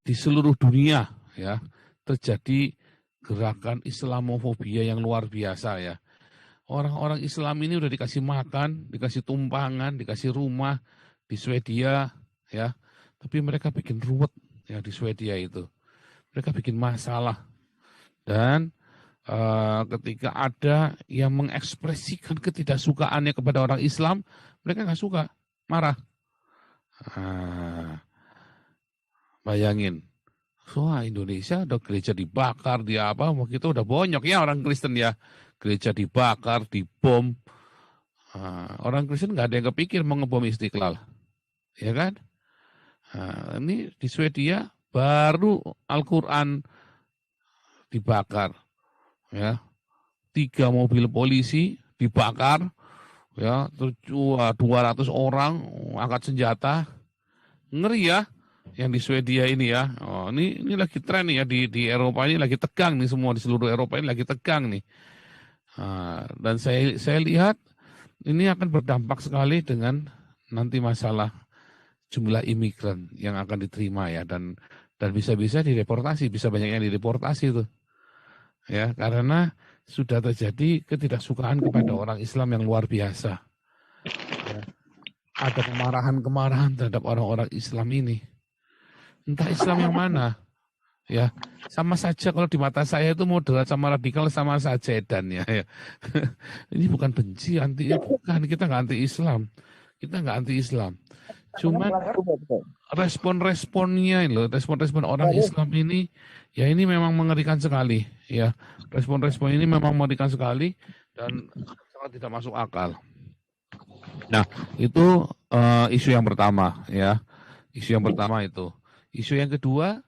di seluruh dunia ya terjadi gerakan Islamofobia yang luar biasa ya. Orang-orang Islam ini udah dikasih makan, dikasih tumpangan, dikasih rumah di Swedia ya. Tapi mereka bikin ruwet ya di Swedia itu. Mereka bikin masalah. Dan ketika ada yang mengekspresikan ketidaksukaannya kepada orang Islam, mereka nggak suka, marah. Bayangin, wah Indonesia ada gereja dibakar, dia apa, waktu itu udah bonyok ya orang Kristen ya, gereja dibakar, dibom. Orang Kristen nggak ada yang kepikir mau ngebom Istiqlal, ya kan? Ini di Swedia baru Al-Quran dibakar, ya, 3 mobil polisi dibakar, ya, 200 orang angkat senjata, ngeri ya, yang di Swedia ini ya. Oh, ini lagi tren nih ya di Eropa ini lagi tegang nih semua di seluruh Eropa ini lagi tegang nih. Dan saya lihat ini akan berdampak sekali dengan nanti masalah jumlah imigran yang akan diterima ya dan bisa-bisa dideportasi, bisa banyak yang dideportasi tuh. Ya, karena sudah terjadi ketidaksukaan kepada orang Islam yang luar biasa. Ya. Ada kemarahan-kemarahan terhadap orang-orang Islam ini. Entah Islam yang mana. Ya, sama saja kalau di mata saya itu moderat sama radikal sama saja edannya ya. Ini bukan benci, anti bukan, kita nggak anti Islam. Kita nggak anti Islam. Cuman respon-responnya loh, respon-respon orang Islam ini ya ini memang mengerikan sekali ya. Respon-respon ini memang mengerikan sekali dan sangat tidak masuk akal. Nah, itu isu yang pertama ya. Isu yang pertama itu. Isu yang kedua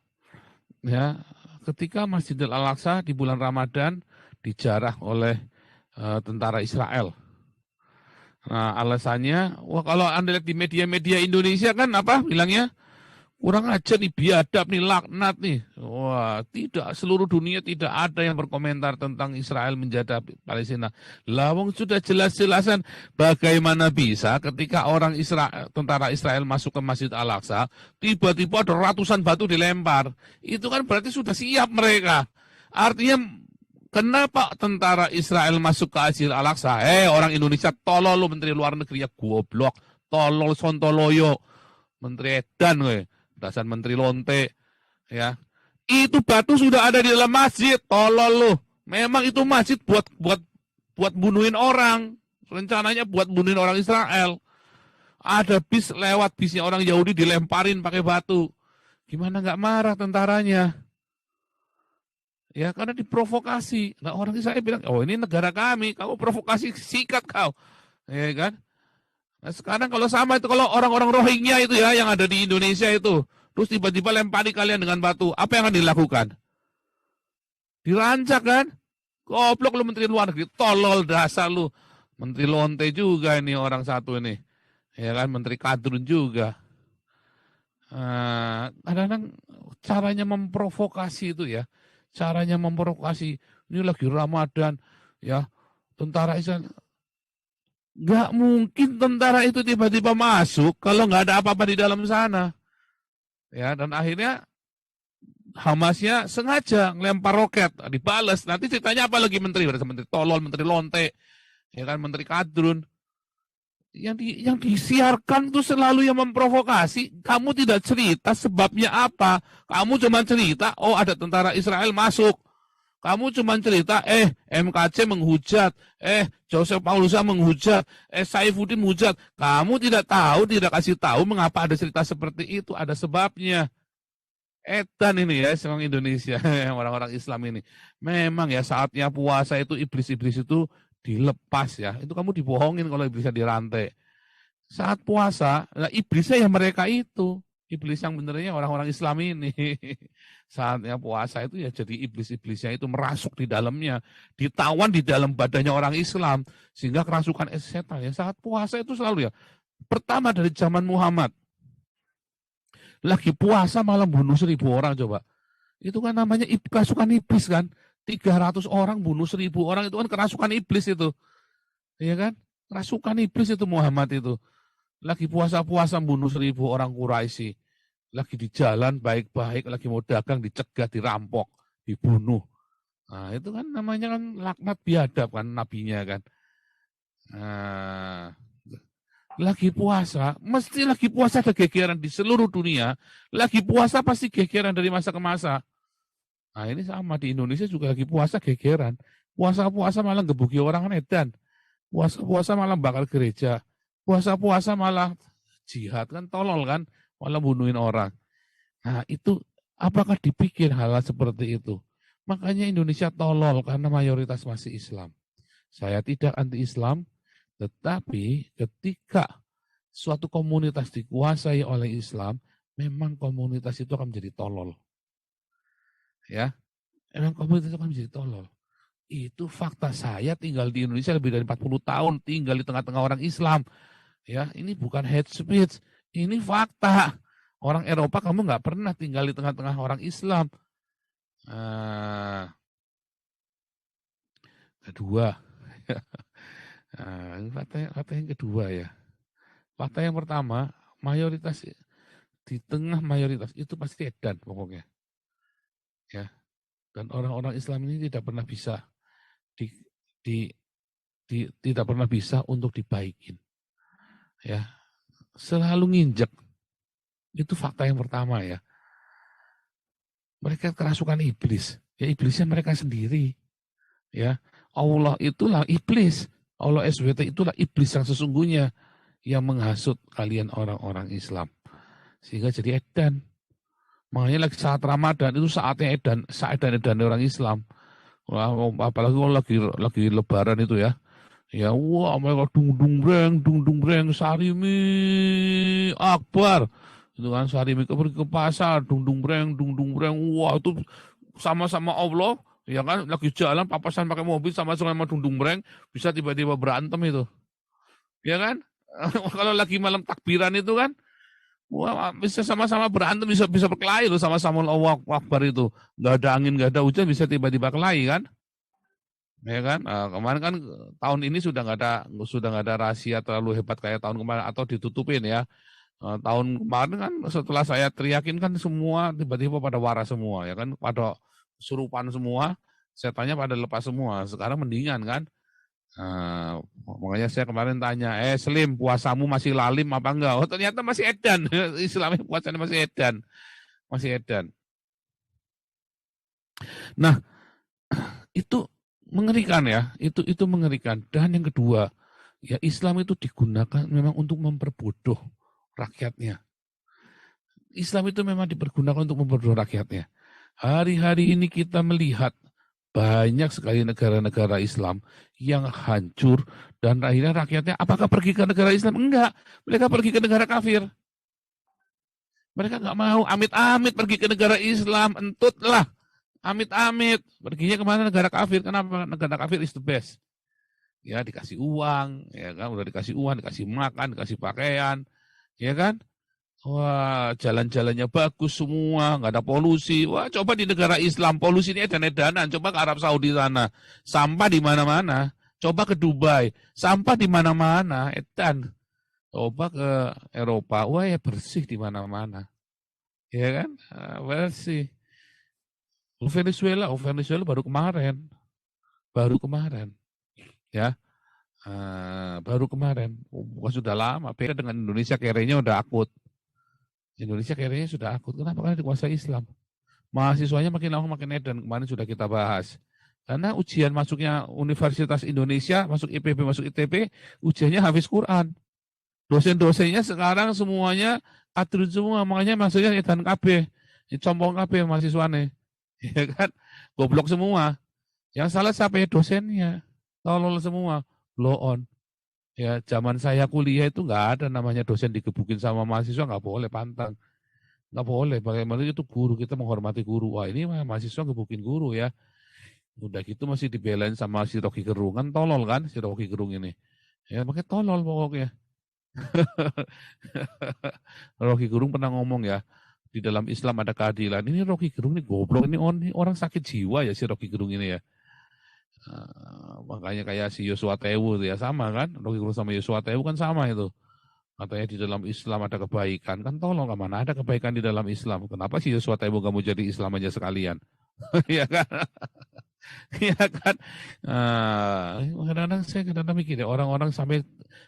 ya, ketika Masjidil Al-Aqsa di bulan Ramadan dijarah oleh tentara Israel. Nah, alasannya, wah kalau Anda lihat di media-media Indonesia kan apa bilangnya? Kurang ajar nih, biadab nih, laknat nih. Wah, tidak, seluruh dunia tidak ada yang berkomentar tentang Israel menjajah Palestina. Lawang sudah jelas-jelasan bagaimana bisa ketika orang Israel, tentara Israel masuk ke Masjid Al-Aqsa, tiba-tiba ada ratusan batu dilempar. Itu kan berarti sudah siap mereka. Artinya kenapa tentara Israel masuk ke Masjid Al-Aqsa? Orang Indonesia tolol lu, Menteri Luar Negeri ya goblok, tolol sontoloyo, Menteri Edan we, dasar Menteri Lonte ya. Itu batu sudah ada di dalam masjid, tolol lu. Memang itu masjid buat bunuhin orang. Rencananya buat bunuhin orang Israel. Ada bis lewat, bisnya orang Yahudi dilemparin pakai batu. Gimana nggak marah tentaranya? Ya karena diprovokasi. Nah orang Israel bilang, oh ini negara kami, kamu provokasi sikat kau, ya kan? Nah sekarang kalau sama itu kalau orang-orang Rohingya itu ya yang ada di Indonesia itu, terus tiba-tiba lempari kalian dengan batu, apa yang akan dilakukan? Dirancak kan? Goblok lu Menteri Luar Negeri, tolol dasar lu. Menteri Lonte juga ini orang satu ini, ya kan? Menteri Kadrun juga. Kadang-kadang caranya memprovokasi itu ya. Caranya memprovokasi, ini lagi Ramadan, ya, tentara Israel. Nggak mungkin tentara itu tiba-tiba masuk kalau nggak ada apa-apa di dalam sana. Ya, dan akhirnya Hamasnya sengaja ngelempar roket, dibalas. Nanti ceritanya apa lagi menteri? Menteri tolol, Menteri Lonte, ya kan, Menteri Kadrun. Yang disiarkan itu selalu yang memprovokasi. Kamu tidak cerita sebabnya apa. Kamu cuma cerita, oh ada tentara Israel masuk. Kamu cuma cerita, MKC menghujat, Joseph Paulusa menghujat, Saifuddin menghujat. Kamu tidak tahu, tidak kasih tahu mengapa ada cerita seperti itu. Ada sebabnya. Edan ini ya, orang Indonesia, orang-orang Islam ini. Memang ya saatnya puasa itu iblis-iblis itu dilepas ya. Itu kamu dibohongin kalau iblisnya dirantai. Saat puasa, nah iblisnya ya mereka itu. Iblis yang benernya orang-orang Islam ini. Saatnya puasa itu ya jadi iblis-iblisnya itu merasuk di dalamnya. Ditawan di dalam badannya orang Islam. Sehingga kerasukan setan ya. Saat puasa itu selalu ya. Pertama dari zaman Muhammad. Lagi puasa malah bunuh 1.000 orang coba. Itu kan namanya kerasukan iblis kan. 300 orang bunuh 1.000 orang itu kan kerasukan iblis itu. Iya kan? Kerasukan iblis itu Muhammad itu. Lagi puasa-puasa bunuh 1.000 orang Quraisy. lagi di jalan baik-baik, lagi mau dagang dicegat, dirampok, dibunuh. Nah, itu kan namanya kan laknat biadab kan nabinya kan. Nah, lagi puasa, mesti lagi puasa ada gegeran di seluruh dunia. Lagi puasa pasti gegeran dari masa ke masa. Nah, ini sama di Indonesia juga lagi puasa gegeran. Puasa-puasa malah gebuki orang edan. Puasa-puasa malah bakal gereja. Puasa-puasa malah jihad kan tolol kan, malah bunuhin orang. Nah, itu apakah dipikir hal seperti itu? Makanya Indonesia tolol karena mayoritas masih Islam. Saya tidak anti-Islam, tetapi ketika suatu komunitas dikuasai oleh Islam, memang komunitas itu akan menjadi tolol. Ya, memang komunitas itu akan menjadi tolol. Itu fakta, saya tinggal di Indonesia lebih dari 40 tahun, tinggal di tengah-tengah orang Islam. Ya, ini bukan hate speech, ini fakta. Orang Eropa kamu nggak pernah tinggal di tengah-tengah orang Islam. Kedua, fakta yang kedua ya. Fakta yang pertama, mayoritas di tengah mayoritas itu pasti edan pokoknya. Ya. Dan orang-orang Islam ini tidak pernah bisa tidak pernah bisa untuk dibaikin. Ya. Selalu nginjek. Itu fakta yang pertama ya. Mereka kerasukan iblis. Ya iblisnya mereka sendiri. Ya. Allah itulah iblis. Allah SWT itulah iblis yang sesungguhnya yang menghasut kalian orang-orang Islam. Sehingga jadi edan. Makanya lagi saat Ramadan itu saatnya edan orang Islam. Wah, apalagi kalau lagi Lebaran itu ya. Ya wah mereka dung breng sarimi akbar. Itu kan sarimi pergi ke pasar dung breng. Wah itu sama-sama Allah. Ya kan lagi jalan papasan pakai mobil sama-sama dung breng bisa tiba-tiba berantem itu. Ya kan? Kalau lagi malam takbiran itu kan wah, bisa sama-sama berantem, bisa berkelahi loh sama-sama Allahu Akbar itu. Nggak ada angin, nggak ada hujan, bisa tiba-tiba kelahi kan? Ya kan? Kemarin kan tahun ini sudah nggak ada rahasia terlalu hebat kayak tahun kemarin atau ditutupin ya. Tahun kemarin kan setelah saya teriakin kan semua tiba-tiba pada waras semua ya kan, pada surupan semua, setannya pada lepas semua. Sekarang mendingan kan? Makanya saya kemarin tanya, Slim, puasamu masih lalim apa enggak? Oh ternyata masih edan, Islamnya puasanya masih edan. Nah, itu mengerikan ya, itu mengerikan. Dan yang kedua, ya Islam itu digunakan memang untuk memperbodoh rakyatnya. Islam itu memang dipergunakan untuk memperbodoh rakyatnya. Hari-hari ini kita melihat banyak sekali negara-negara Islam yang hancur dan akhirnya rakyatnya apakah pergi ke negara Islam? Enggak, mereka pergi ke negara kafir. Mereka nggak mau, amit-amit pergi ke negara Islam, entutlah, amit-amit. Perginya kemana? Negara kafir. Kenapa? Negara kafir is the best. Ya dikasih uang, ya kan, udah dikasih uang, dikasih makan, dikasih pakaian, ya kan? Wah, jalan-jalannya bagus semua, nggak ada polusi. Wah, coba di negara Islam, polusi ini edan-edanan. Coba ke Arab Saudi sana, sampah di mana-mana. Coba ke Dubai, sampah di mana-mana, edan. Coba ke Eropa, wah ya bersih di mana-mana. Ya kan? Bersih. Venezuela baru kemarin. Ya. Baru kemarin. Bukan sudah lama, beda dengan Indonesia, kerenya udah akut. Indonesia kayaknya sudah akut. Kenapa? Karena dikuasai Islam. Mahasiswanya makin lama makin edan. Kemarin sudah kita bahas. Karena ujian masuknya Universitas Indonesia, masuk IPB, masuk ITB, ujiannya hafiz Quran. Dosen-dosennya sekarang semuanya katrid semua. Makanya masuknya edan KB. Compong KB mahasiswanya. Ya kan? Goblok semua. Yang salah siapa ya? Dosennya. Tolol semua. Blow on. Ya, zaman saya kuliah itu nggak ada namanya dosen digebukin sama mahasiswa, nggak boleh pantang. Nggak boleh, bagaimana itu guru, kita menghormati guru. Wah ini mahasiswa gebukin guru ya. Udah gitu masih dibelain sama si Rocky Gerung, kan tolol kan si Rocky Gerung ini. Ya makanya tolol pokoknya. Rocky Gerung pernah ngomong ya, di dalam Islam ada keadilan. Ini Rocky Gerung ini goblok, ini orang sakit jiwa ya si Rocky Gerung ini ya. Makanya kayak si Yosua Tewu ya sama kan, Rocky Gerung sama Yosua Tewu kan sama itu. Katanya di dalam Islam ada kebaikan. Kan tolong, kemana ada kebaikan di dalam Islam? Kenapa sih Yosua Taibo kamu jadi Islam aja sekalian? Iya kan? Iya kan? Kadang-kadang saya kadang-kadang mikir ya, orang-orang sampai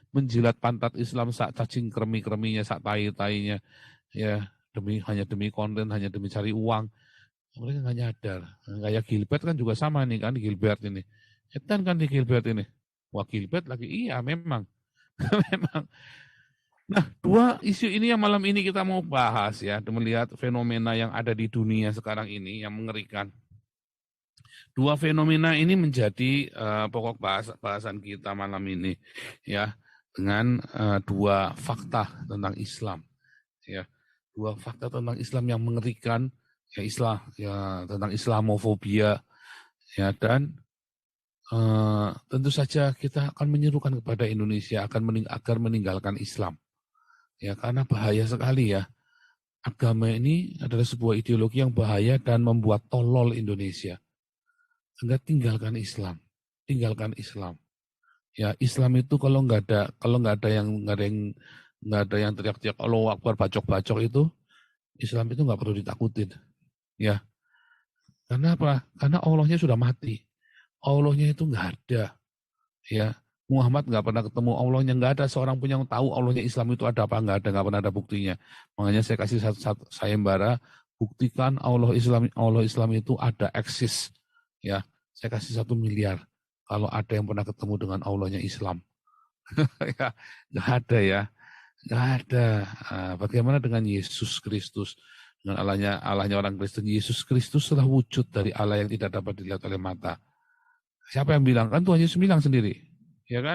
menjilat pantat Islam sak cacing kremi-kreminya, sak tai-tainya, ya hanya demi konten, hanya demi cari uang. Mereka nggak nyadar. Kayak Gilbert kan juga sama nih kan, Gilbert ini. Etan kan di Gilbert ini. Wah Gilbert lagi, iya memang. Memang. Nah, dua isu ini yang malam ini kita mau bahas ya, melihat fenomena yang ada di dunia sekarang ini yang mengerikan. Dua fenomena ini menjadi pokok bahasan kita malam ini ya, dengan dua fakta tentang Islam ya. Dua fakta tentang Islam yang mengerikan ya, Islam ya, tentang Islamofobia ya, dan tentu saja kita akan menyerukan kepada Indonesia agar meninggalkan Islam. Ya, karena bahaya sekali ya. Agama ini adalah sebuah ideologi yang bahaya dan membuat tolol Indonesia. Sehingga tinggalkan Islam. Tinggalkan Islam. Ya, Islam itu kalau nggak ada yang teriak-teriak Allahu Akbar, bacok-bacok itu, Islam itu nggak perlu ditakutin. Ya. Karena apa? Karena Allahnya sudah mati. Allahnya itu nggak ada. Ya. Muhammad nggak pernah ketemu Allahnya, nggak ada seorang pun yang tahu Allahnya Islam itu ada apa, nggak pernah ada buktinya. Makanya saya kasih satu sayembara, buktikan Allah Islam itu ada, eksis. Ya, saya kasih 1 miliar kalau ada yang pernah ketemu dengan Allahnya Islam. Ya, nggak ada ya, nggak ada. Bagaimana dengan Yesus Kristus? Dengan Allahnya orang Kristen, Yesus Kristus telah wujud dari Allah yang tidak dapat dilihat oleh mata. Siapa yang bilang? Kan Tuhan Yesus bilang sendiri, ya kan?